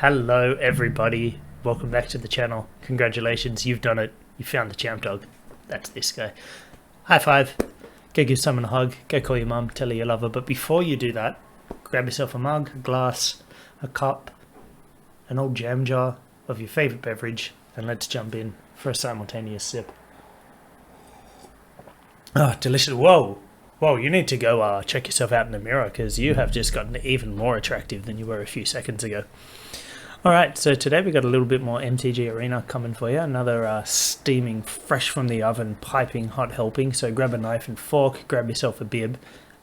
Hello everybody, welcome back to the channel. Congratulations, you've done it. You found the champ dog. That's this guy. High five. Go give someone a hug. Go call your mum, tell her you love her. But before you do that, grab yourself a mug, a glass, a cup, an old jam jar of your favourite beverage, and let's jump in for a simultaneous sip. Oh, delicious. Whoa, you need to go check yourself out in the mirror because you have just gotten even more attractive than you were a few seconds ago. Alright, so today we got a little bit more MTG Arena coming for you. Another steaming, fresh from the oven, piping hot helping. So grab a knife and fork, grab yourself a bib,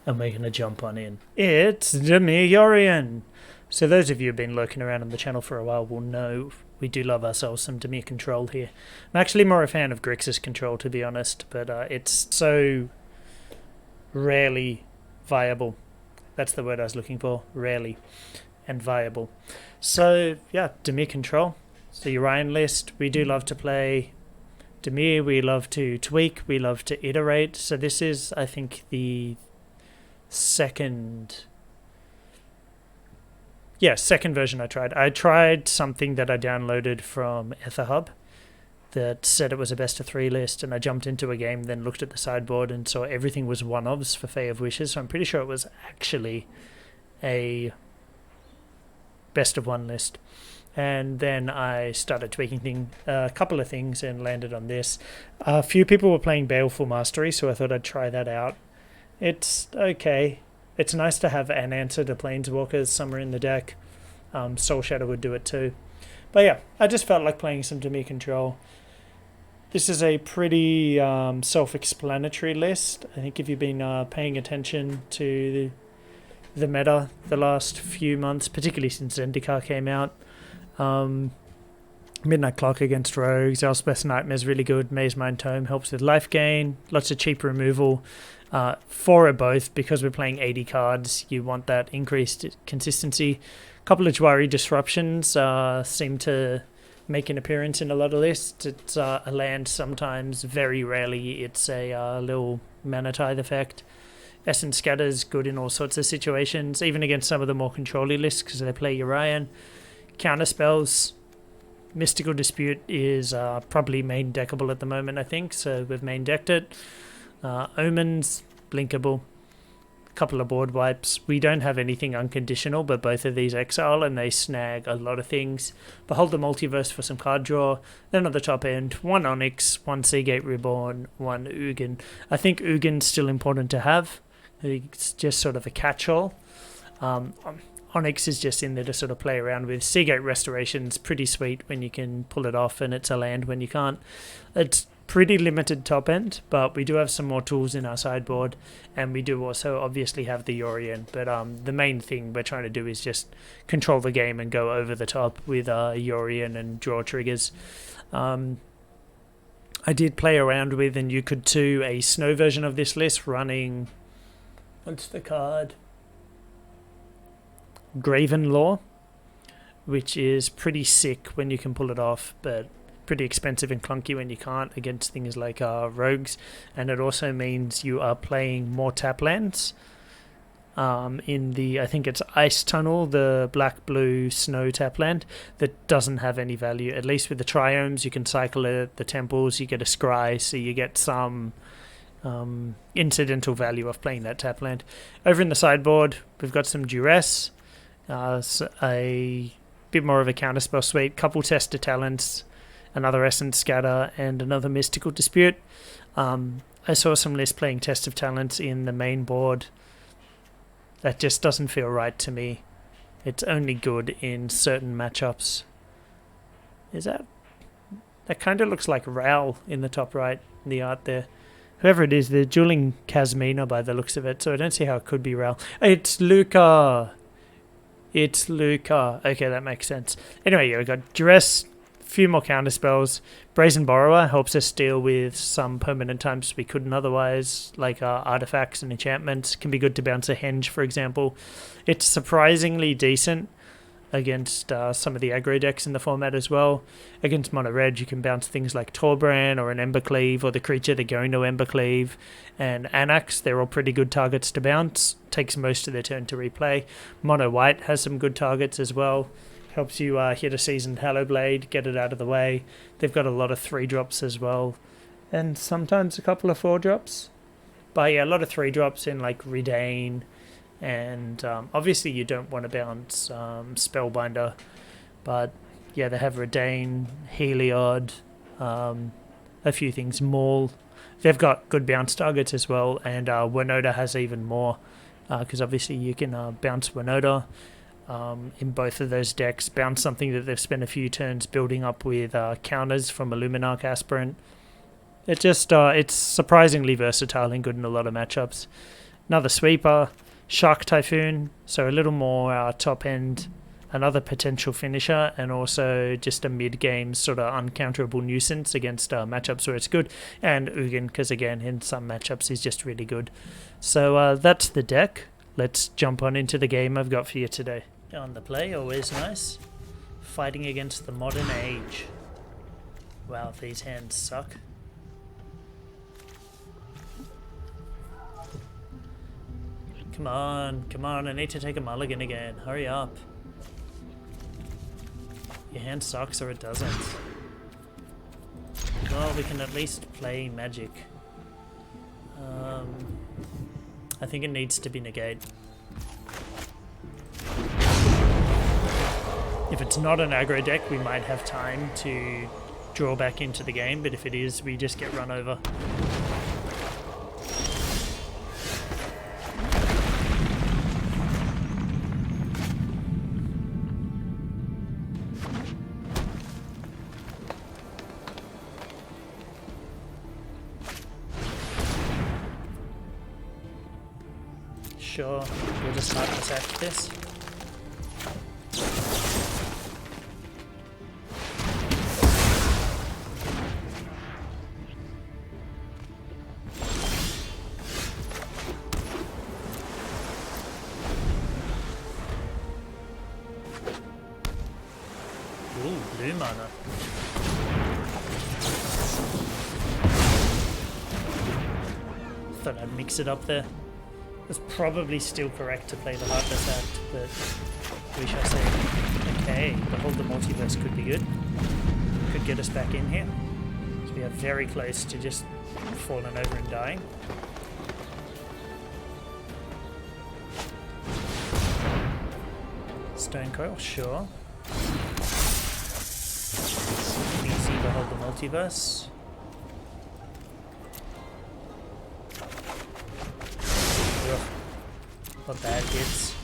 and we're going to jump on in. It's Dimir YORION! So those of you who've been lurking around on the channel for a while will know we do love ourselves some Dimir Control here. I'm actually more a fan of Grixis Control, to be honest, but it's so rarely viable. That's the word I was looking for, rarely, and viable. So yeah, Dimir Control. It's the YORION list. We do love to play Dimir, we love to tweak, we love to iterate. So this is, I think, the second version I tried. I tried something that I downloaded from EtherHub that said it was a best of 3 list, and I jumped into a game, then looked at the sideboard and saw everything was one-ofs for Fae of Wishes, so I'm pretty sure it was actually a best of 1 list. And then I started tweaking a couple of things and landed on this. A few people were playing Baleful Mastery, so I thought I'd try that out. It's okay. It's nice to have an answer to Planeswalkers somewhere in the deck. Soul Shadow would do it too. But yeah, I just felt like playing some Dimir Control. This is a pretty self-explanatory list. I think if you've been paying attention to the meta the last few months, particularly since Zendikar came out, Midnight Clock against Rogues, Elspeth's Nightmare's really good, Maze Mind Tome helps with life gain, lots of cheap removal. For both, because we're playing 80 cards, you want that increased consistency. A couple of Jwari disruptions seem to make an appearance in a lot of lists. It's a land sometimes, very rarely it's a little mana tithe effect. Essence Scatter's good in all sorts of situations, even against some of the more control-y lists because they play YORION. Counterspells, Mystical Dispute is probably main deckable at the moment, I think, so we've main decked it. Omens, blinkable, a couple of board wipes. We don't have anything unconditional, but both of these exile and they snag a lot of things. Behold the Multiverse for some card draw. Then at the top end, 1 Onyx, 1 Seagate Reborn, 1 Ugin. I think Ugin's still important to have. It's just sort of a catch-all. Onyx is just in there to sort of play around with. Seagate Restoration's pretty sweet when you can pull it off, and it's a land when you can't. It's pretty limited top end, but we do have some more tools in our sideboard, and we do also obviously have the YORION, but the main thing we're trying to do is just control the game and go over the top with YORION and draw triggers. I did play around with, and you could too, a snow version of this list running, what's the card? Graven Law, which is pretty sick when you can pull it off, but pretty expensive and clunky when you can't against things like rogues. And it also means you are playing more tap lands in the, I think it's Ice Tunnel, the black-blue snow tap land that doesn't have any value. At least with the triomes you can cycle it, the temples you get a scry, so you get some incidental value of playing that tap land. Over in the sideboard we've got some Duress, a bit more of a counterspell suite, couple Tester Talents, another Essence Scatter, and another Mystical Dispute. I saw some lists playing Test of Talents in the main board. That just doesn't feel right to me. It's only good in certain matchups. That kind of looks like Ral in the top right in the art there. Whoever it is, they're dueling Kasmina by the looks of it, so I don't see how it could be Ral. It's Luca! It's Luca. Okay, that makes sense. Anyway, yeah, we got Duress, few more counterspells. Brazen Borrower helps us deal with some permanent types we couldn't otherwise, like artifacts and enchantments. Can be good to bounce a Henge, for example. It's surprisingly decent against some of the aggro decks in the format as well. Against mono red, you can bounce things like Torbran or an Embercleave or the creature they're going to Embercleave, and Anax. They're all pretty good targets to bounce. Takes most of their turn to replay. Mono white has some good targets as well. helps you hit a seasoned Hallowblade, get it out of the way. They've got a lot of 3-drops as well, and sometimes a couple of 4-drops. But yeah, a lot of 3-drops in like Redain, and obviously you don't want to bounce Spellbinder, but yeah, they have Redain, Heliod, a few things, Maul. They've got good bounce targets as well, and Winota has even more, because obviously you can bounce Winota in both of those decks, bounce something that they've spent a few turns building up with counters from Illuminarch Aspirant. It just it's surprisingly versatile and good in a lot of matchups. Another sweeper, Shark Typhoon, so a little more top end, another potential finisher, and also just a mid-game sort of uncounterable nuisance against matchups where it's good. And Ugin, because again, in some matchups, is just really good. So that's the deck. Let's jump on into the game I've got for you today. On the play, always nice. Fighting against the modern age. Wow, these hands suck. Come on, I need to take a mulligan again. Hurry up. Your hand sucks or it doesn't. Well, we can at least play magic. I think it needs to be negate. If it's not an aggro deck, we might have time to draw back into the game, but if it is, we just get run over. Sure, we'll just Heartless Act this. Ooh, blue mana. Thought I'd mix it up there. It's probably still correct to play the Heartless Act, but we shall see. Okay, the Hold the Multiverse could be good. Could get us back in here. So we are very close to just falling over and dying. Stone Coil, sure. Easy to Hold the Multiverse. What bad hits.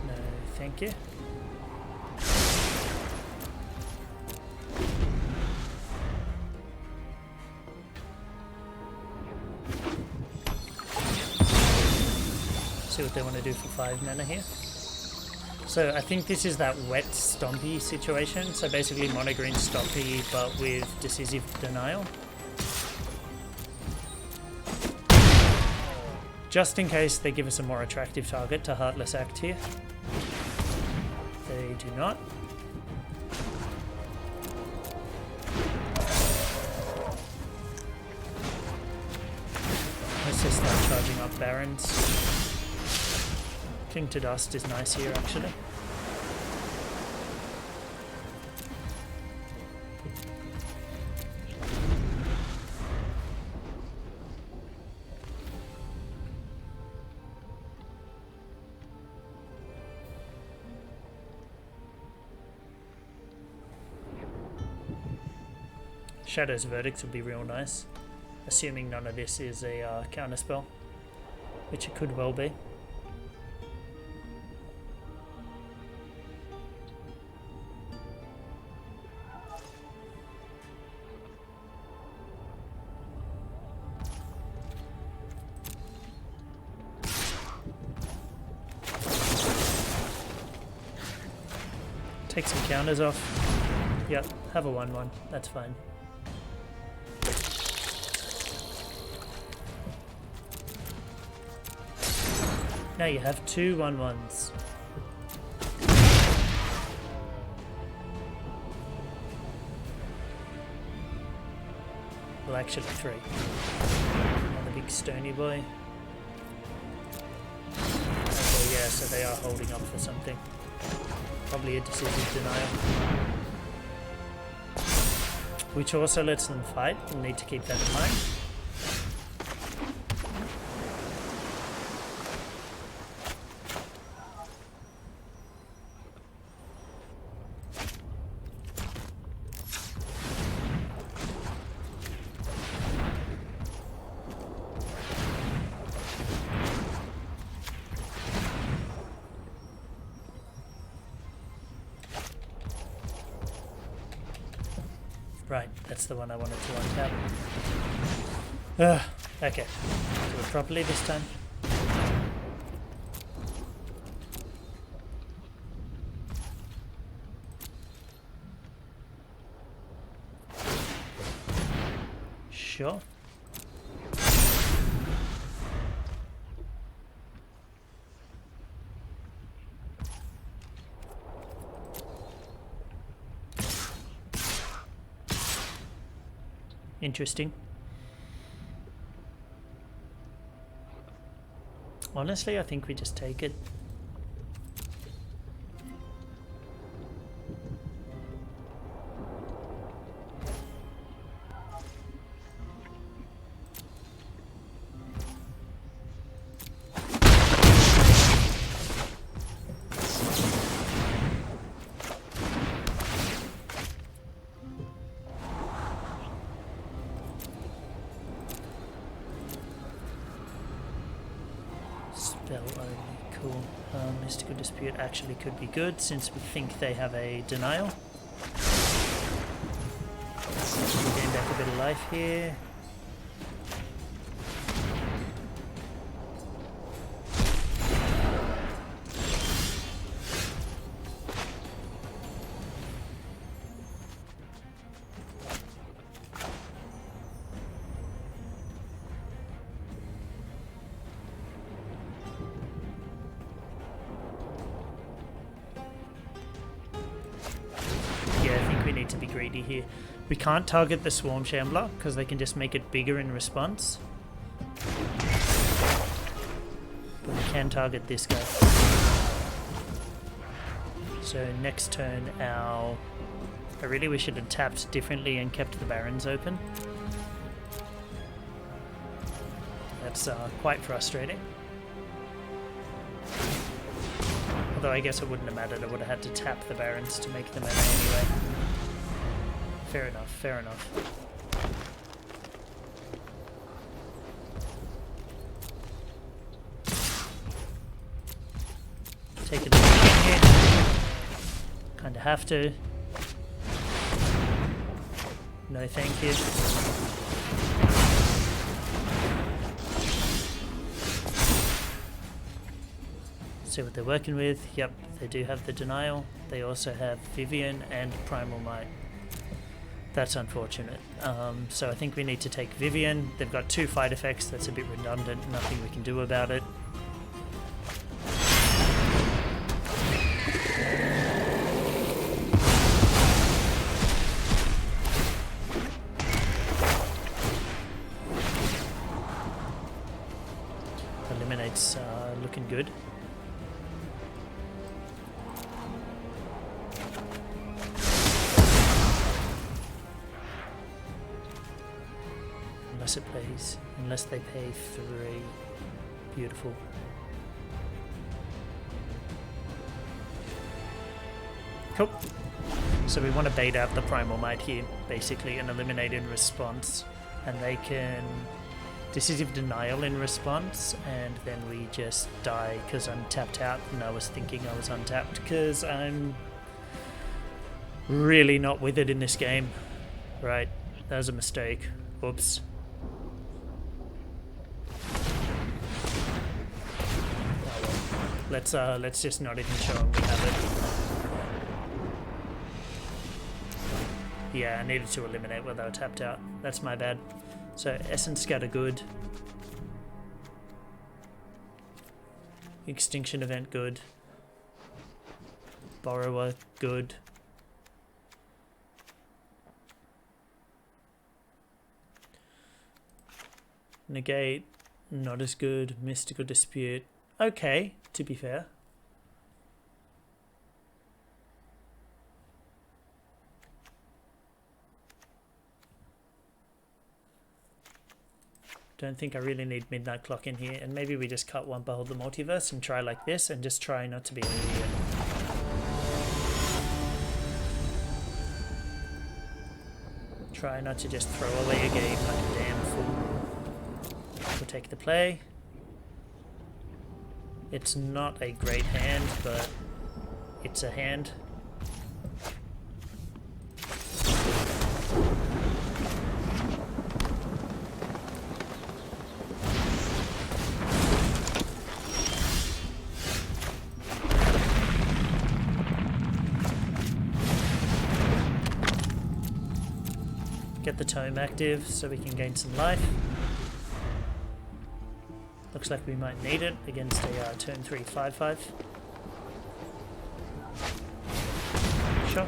No, thank you. See what they want to do for 5 mana here. So I think this is that wet Stompy situation. So basically mono green Stompy, but with Decisive Denial. Just in case they give us a more attractive target to Heartless Act here. They do not. Let's just start charging up Barons. Cling to Dust is nice here, actually. Shadow's Verdicts would be real nice, assuming none of this is a counterspell, which it could well be. Take some counters off. Yep, have a 1/1. That's fine. Now you have 2 1/1s. Well, actually 3. Another big stony boy. they are holding up for something. Probably a decisive denial. Which also lets them fight. We'll need to keep that in mind. Right, that's the one I wanted to untap. Okay, do it properly this time. Sure. Interesting. Honestly, I think we just take it. Spell only, cool. Mystical Dispute actually could be good since we think they have a denial. We'll gain back a bit of life here. To be greedy here. We can't target the Swarm Shambler because they can just make it bigger in response. But we can target this guy. So next turn I really wish it had tapped differently and kept the Barons open. That's quite frustrating. Although I guess it wouldn't have mattered, I would have had to tap the Barons to make them mana anyway. Fair enough, fair enough. Take it here. Kinda have to. No thank you. See what they're working with. Yep, they do have the denial. They also have Vivian and Primal Might. That's unfortunate. So I think we need to take Vivian. They've got 2 fight effects. That's a bit redundant. Nothing we can do about it. Eliminate's looking good. Unless they pay 3. Beautiful. Cool. So we want to bait out the Primal Might here, basically, and eliminate in response. And they can Decisive Denial in response, and then we just die because I'm tapped out, and I was thinking I was untapped because I'm really not with it in this game. Right, that was a mistake. Oops. Let's just not even show them we have it. Yeah, I needed to eliminate when they were tapped out. That's my bad. So Essence Scatter good. Extinction Event good. Borrower good. Negate not as good. Mystical Dispute okay, to be fair. don't think I really need Midnight Clock in here, and maybe we just cut one Behold the Multiverse and try like this, and just try not to be an idiot. Try not to just throw away a game like a damn fool. We'll take the play. It's not a great hand, but it's a hand. Get the tome active so we can gain some life. Looks like we might need it against a turn 3 5/5. Sure.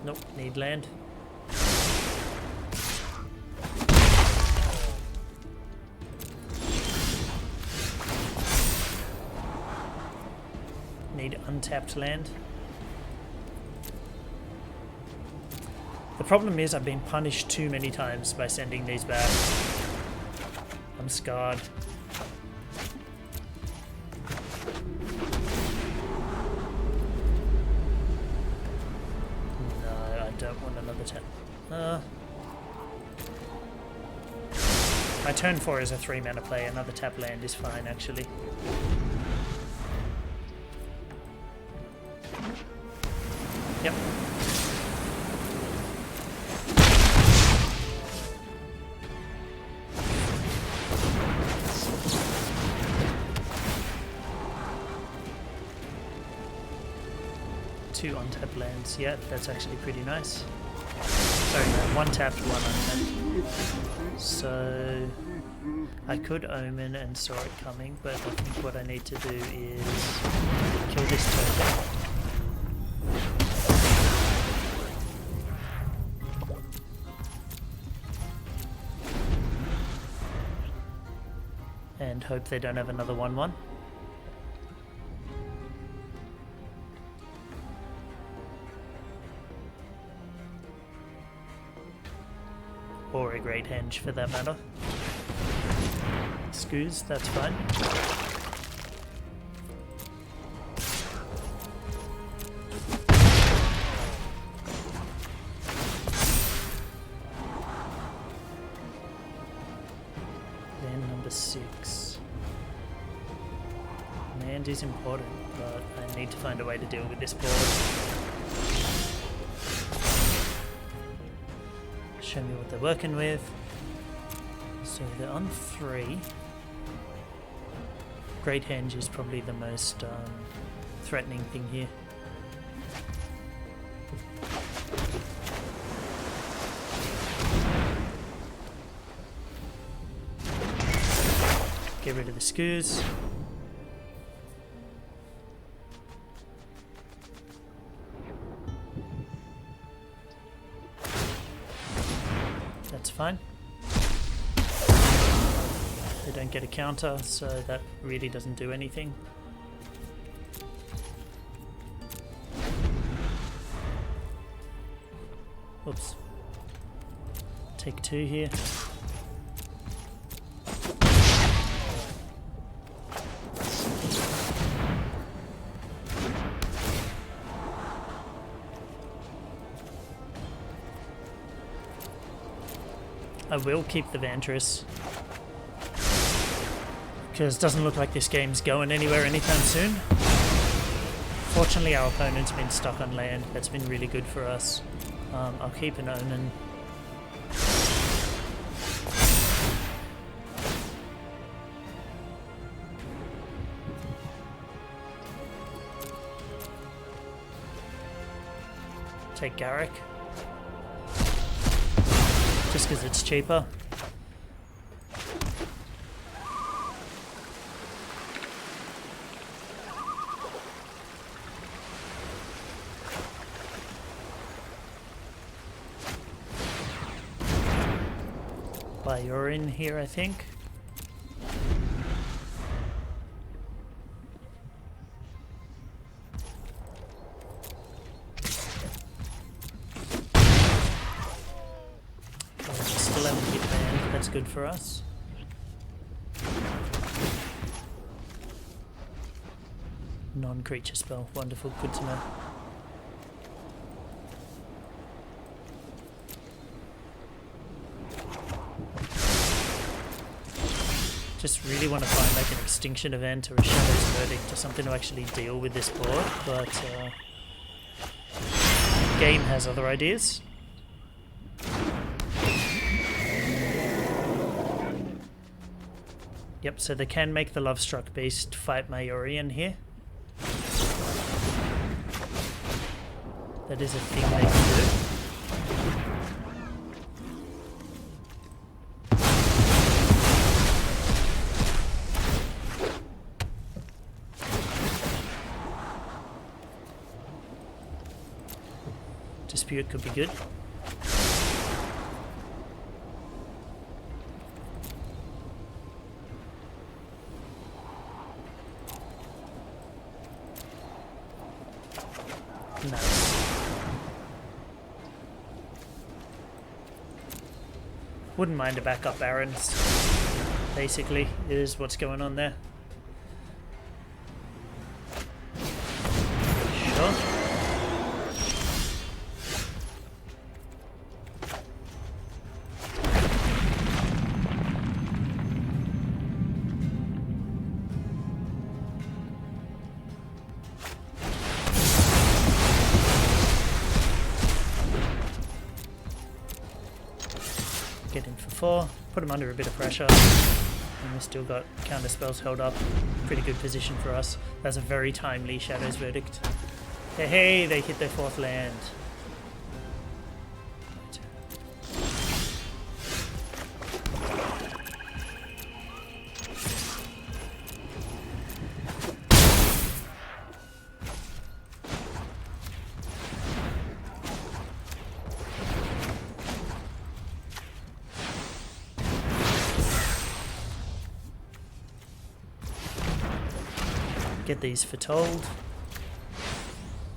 Nope, need land. Need untapped land. The problem is I've been punished too many times by sending these back. I'm scarred. No, I don't want another tap. My turn 4 is a 3 mana play. Another tap land is fine, actually. Yep. Two untapped lands. Yeah, that's actually pretty nice. Sorry, no, one tapped, one untapped. So I could Omen and saw it coming, but I think what I need to do is kill this token. And hope they don't have another 1/1. Or a Great Henge for that matter. Excuse, that's fine. Then number 6. Land is important, but I need to find a way to deal with this board. Show me what they're working with. So they're on 3. Great Henge is probably the most threatening thing here. Get rid of the skews. That's fine. They don't get a counter, so that really doesn't do anything. Oops. Take 2 here. I will keep the Vantress, because it doesn't look like this game's going anywhere anytime soon. Fortunately, our opponent's been stuck on land. That's been really good for us. I'll keep an Omen. Take Garrick. Just because it's cheaper. YORION here, I think. and hit land. That's good for us. Non-creature spell. Wonderful. Good to know. Just really want to find like an extinction event or a Shadow's Verdict or something to actually deal with this board, but game has other ideas. Yep, so they can make the Lovestruck Beast fight my YORION here. That is a thing they can do. Dispute could be good. Nice. Wouldn't mind a backup Barons, basically, is what's going on there. Sure. Get in for 4, put him under a bit of pressure, and we've still got counter spells held up. Pretty good position for us. That's a very timely Shadow's Verdict. Hey, they hit their 4th land. Get these foretold,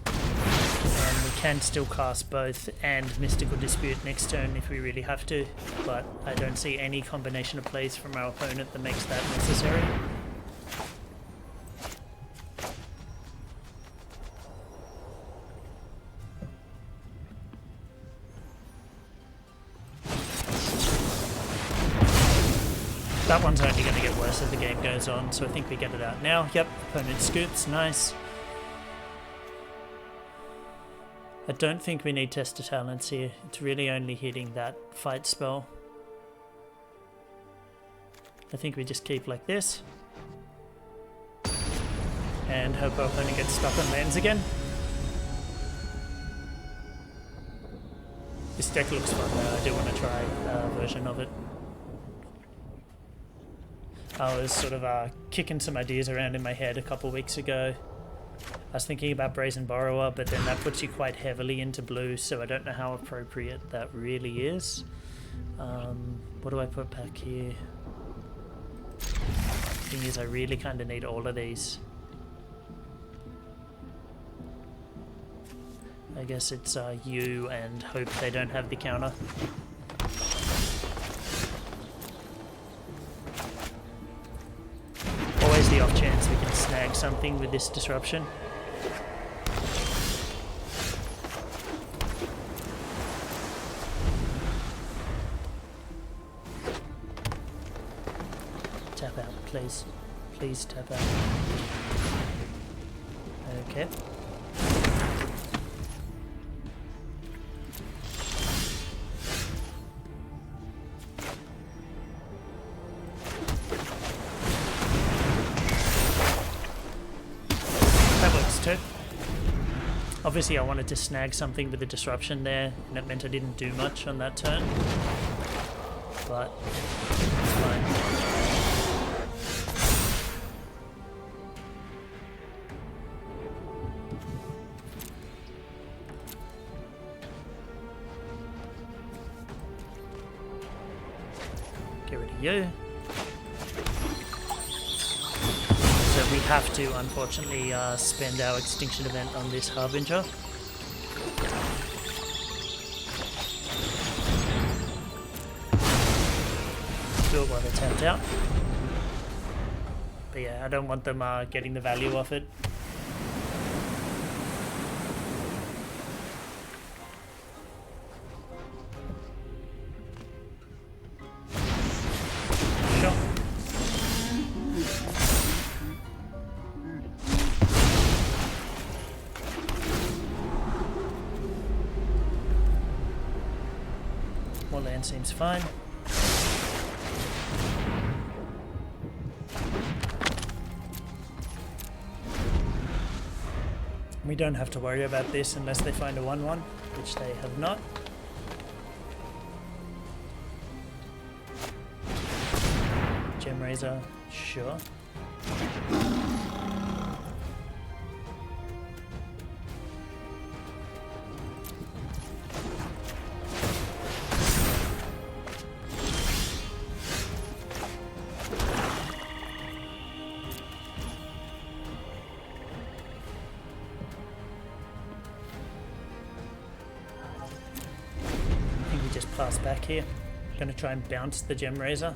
and we can still cast both and Mystical Dispute next turn if we really have to, but I don't see any combination of plays from our opponent that makes that necessary. That one's only going to get worse as the game goes on, so I think we get it out now. Yep, opponent scoops, nice. I don't think we need Test of Talents here. It's really only hitting that fight spell. I think we just keep like this. And hope our opponent gets stuck on lands again. This deck looks fun though, I do want to try a version of it. I was sort of kicking some ideas around in my head a couple weeks ago. I was thinking about Brazen Borrower, but then that puts you quite heavily into blue, so I don't know how appropriate that really is. What do I put back here? Thing is, I really kind of need all of these. I guess it's you and hope they don't have the counter. The off chance we can snag something with this disruption. Tap out, please. Please tap out. Okay. Obviously I wanted to snag something with the disruption there, and it meant I didn't do much on that turn, but it's fine. Get rid of you. We have to, unfortunately, spend our extinction event on this Harbinger. do it while they're tapped out. But yeah, I don't want them getting the value off it. Sure. More land seems fine. We don't have to worry about this unless they find a 1-1, which they have not. Gem Razor, sure. Pass back here. Gonna try and bounce the Gem Razor.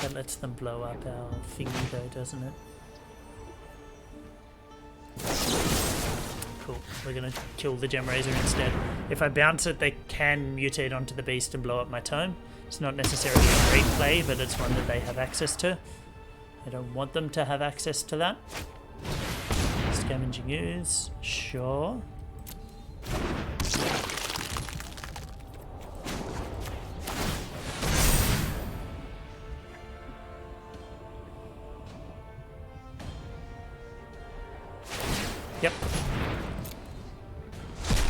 That lets them blow up our thingy though, doesn't it? Cool. We're gonna kill the Gem Razor instead. If I bounce it, they can mutate onto the beast and blow up my tome. It's not necessarily a great play, but it's one that they have access to. I don't want them to have access to that. Scavenging Ooze, sure. Yep.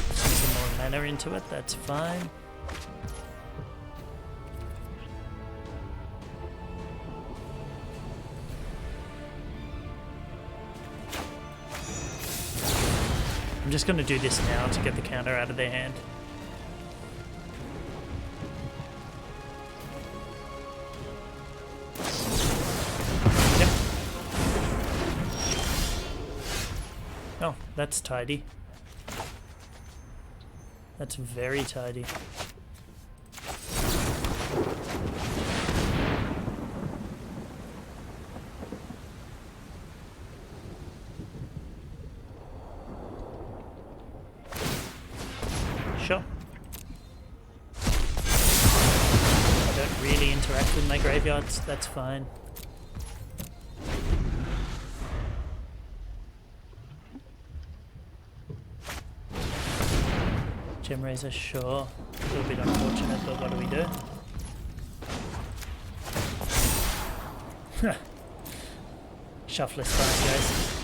Some more mana into it, that's fine. I'm just going to do this now to get the counter out of their hand. Yep. Oh, that's tidy. That's very tidy. Sure. I don't really interact with my graveyards, that's fine. Gem Razor, sure. A little bit unfortunate, but what do we do? Shuffle is fine, guys.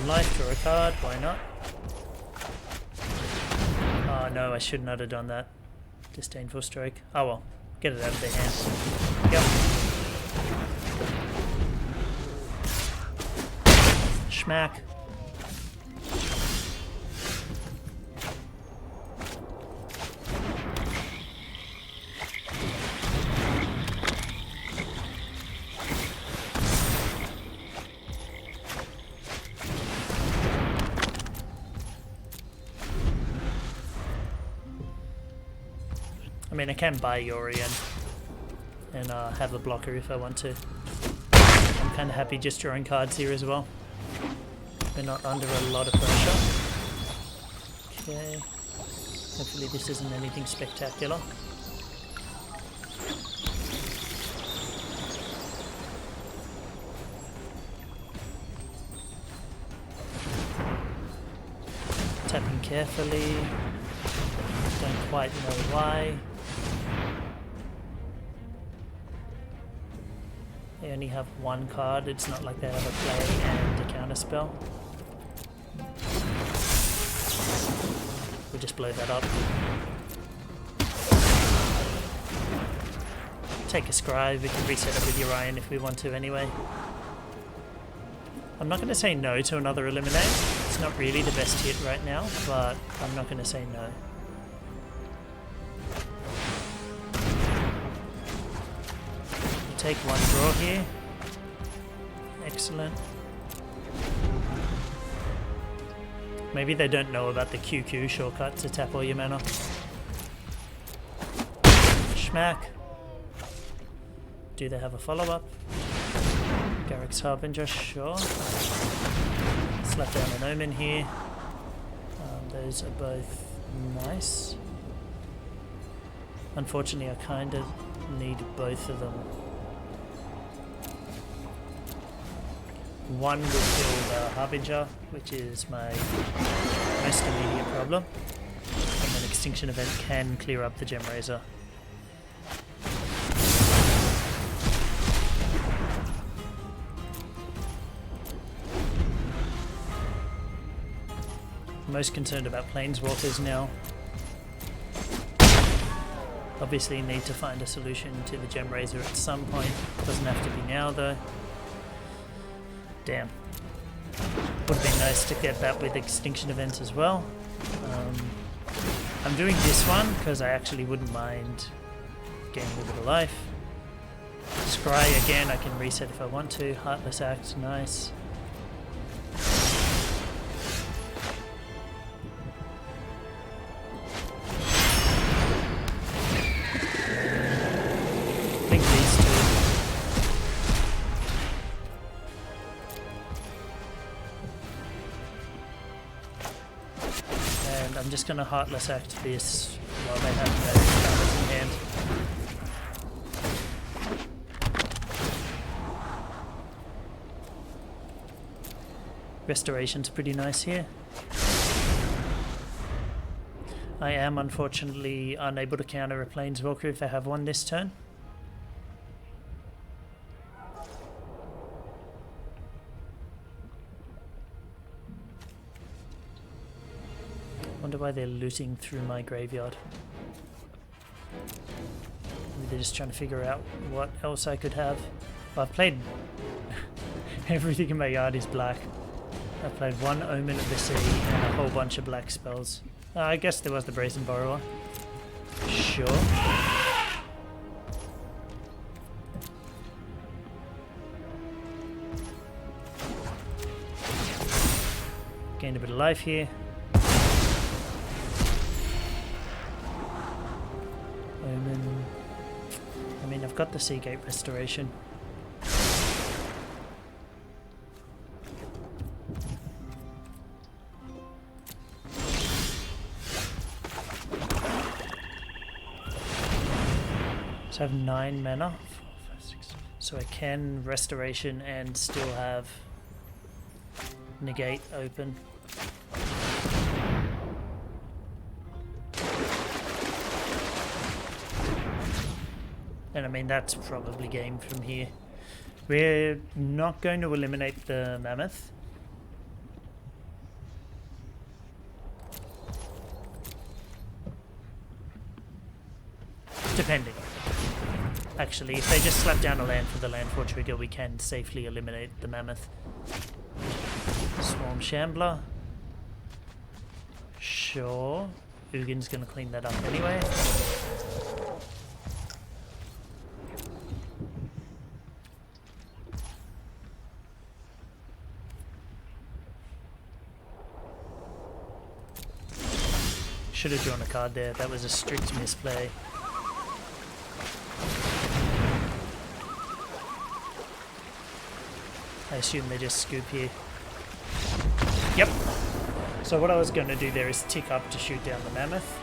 Life, draw a card, why not? Oh no, I should not have done that. Disdainful Stroke. Oh well, get it out of their hands. Yep. Schmack. I mean, I can buy YORION and have a blocker if I want to. I'm kind of happy just drawing cards here as well. We're not under a lot of pressure. Okay. Hopefully this isn't anything spectacular. Tapping carefully. Don't quite know why. They only have one card, it's not like they have a play and a counter spell. We'll just blow that up. Take a Scribe, we can reset it with YORION if we want to anyway. I'm not going to say no to another Eliminate. It's not really the best hit right now, but I'm not going to say no. take one draw here. Excellent. Maybe they don't know about the QQ shortcut to tap all your mana. Schmack. Do they have a follow-up? Garrick's Harbinger, sure. Slap down an Omen here. Those are both nice. Unfortunately, I kind of need both of them. One will kill the Harbinger, which is my most immediate problem. And an Extinction Event can clear up the Gem Razor. I'm most concerned about Planeswalkers now. Obviously need to find a solution to the Gem Razor at some point. Doesn't have to be now though. Damn. Would have been nice to get that with Extinction Events as well. I'm doing this one because I actually wouldn't mind getting a bit of life. Scry again, I can reset if I want to. Heartless Act, nice. I'm just going to Heartless Act this while they have their cards in hand. Restoration's pretty nice here. I am unfortunately unable to counter a Planeswalker if I have one this turn. Wonder why they're looting through my graveyard. Maybe they're just trying to figure out what else I could have. Well, I've played everything in my yard is black. I've played one Omen of the Sea and a whole bunch of black spells. I guess there was the Brazen Borrower. Sure. Gained a bit of life here. Omen. I mean, I've got the Seagate Restoration. So I have 9 mana. 4, 5, 6. So I can Restoration and still have Negate open. And I mean, that's probably game from here. We're not going to eliminate the Mammoth. Depending. Actually, if they just slap down a land for the Landfall trigger, we can safely eliminate the Mammoth. Swarm Shambler. Sure. Ugin's going to clean that up anyway. Should have drawn a card there. That was a strict misplay. I assume they just scoop here. Yep. So what I was going to do there is tick up to shoot down the Mammoth.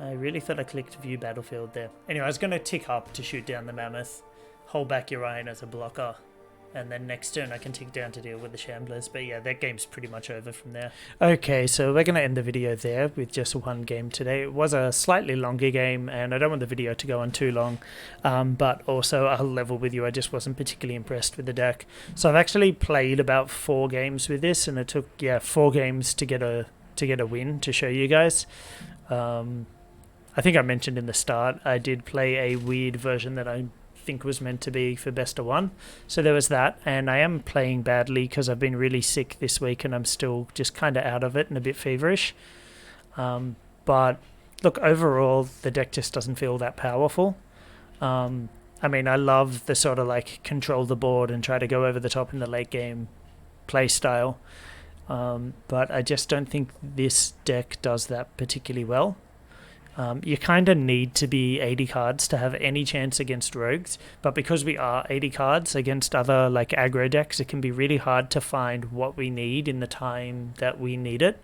I really thought I clicked View Battlefield there. Anyway, I was going to tick up to shoot down the Mammoth, hold back YORION as a blocker, and then next turn I can tick down to deal with the Shamblers. But yeah, that game's pretty much over from there. Okay, so we're going to end the video there with just one game today. It was a slightly longer game, and I don't want the video to go on too long. But also, I'll level with you, I just wasn't particularly impressed with the deck. So I've actually played about 4 games with this, and it took, 4 games to get a win to show you guys. I think I mentioned in the start, I did play a weird version that I think was meant to be for best of 1, so there was that, and I am playing badly because I've been really sick this week and I'm still just kind of out of it and a bit feverish, but look, overall, the deck just doesn't feel that powerful. I mean, I love the sort of like control the board and try to go over the top in the late game play style. But I just don't think this deck does that particularly well. You kind of need to be 80 cards to have any chance against rogues, but because we are 80 cards against other like aggro decks, it can be really hard to find what we need in the time that we need it.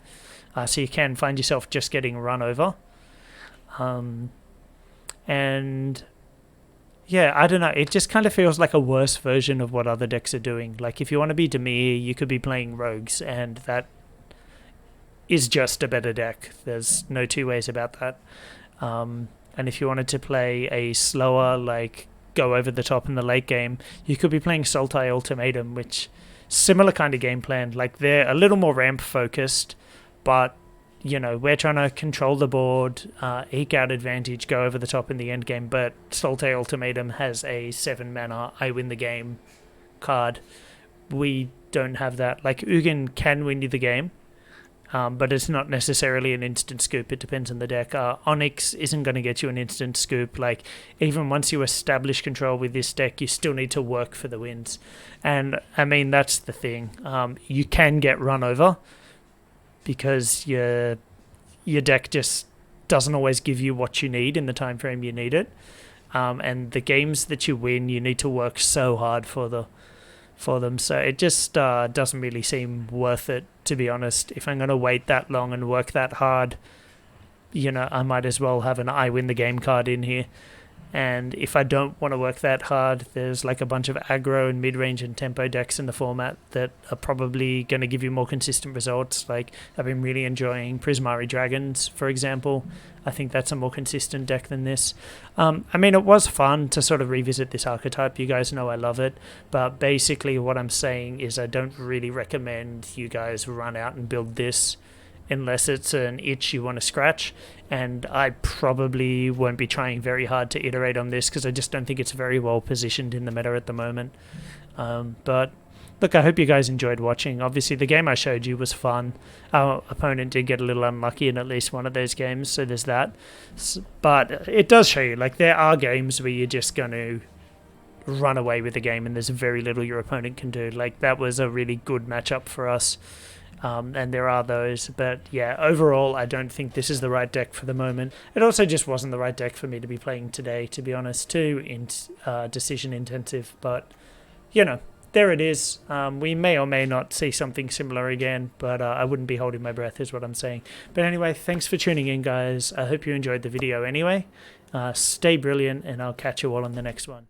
So you can find yourself just getting run over. And yeah, I don't know. It just kind of feels like a worse version of what other decks are doing. Like if you want to be Dimir, you could be playing rogues, and that is just a better deck. There's no two ways about that. And if you wanted to play a slower, like go over the top in the late game, you could be playing Sultai Ultimatum, which similar kind of game plan. Like they're a little more ramp focused, but you know, we're trying to control the board, eke out advantage, go over the top in the end game, but Sultai Ultimatum has a 7 mana I win the game card. We don't have that. Like Ugin can win you the game, but it's not necessarily an instant scoop. It depends on the deck. Onyx isn't going to get you an instant scoop. Like even once you establish control with this deck, you still need to work for the wins. And I mean, that's the thing. You can get run over because your deck just doesn't always give you what you need in the time frame you need it. And the games that you win, you need to work so hard for them. So it just doesn't really seem worth it, to be honest. If I'm going to wait that long and work that hard, you know, I might as well have an I win the game card in here. And if I don't want to work that hard, there's like a bunch of aggro and mid-range and tempo decks in the format that are probably going to give you more consistent results. Like I've been really enjoying Prismari Dragons, for example. I think that's a more consistent deck than this. I mean, it was fun to sort of revisit this archetype. You guys know I love it. But basically what I'm saying is I don't really recommend you guys run out and build this unless it's an itch you want to scratch, and I probably won't be trying very hard to iterate on this because I just don't think it's very well positioned in the meta at the moment. But look, I hope you guys enjoyed watching. Obviously the game I showed you was fun. Our opponent did get a little unlucky in at least one of those games, so there's that. But it does show you, like, there are games where you're just going to run away with the game and there's very little your opponent can do. Like that was a really good matchup for us. And there are those, but yeah, overall I don't think this is the right deck for the moment. It also just wasn't the right deck for me to be playing today, to be honest. Too decision intensive, but you know, there it is. We may or may not see something similar again, but I wouldn't be holding my breath is what I'm saying. But anyway, thanks for tuning in, guys. I hope you enjoyed the video anyway. Stay brilliant, and I'll catch you all on the next one.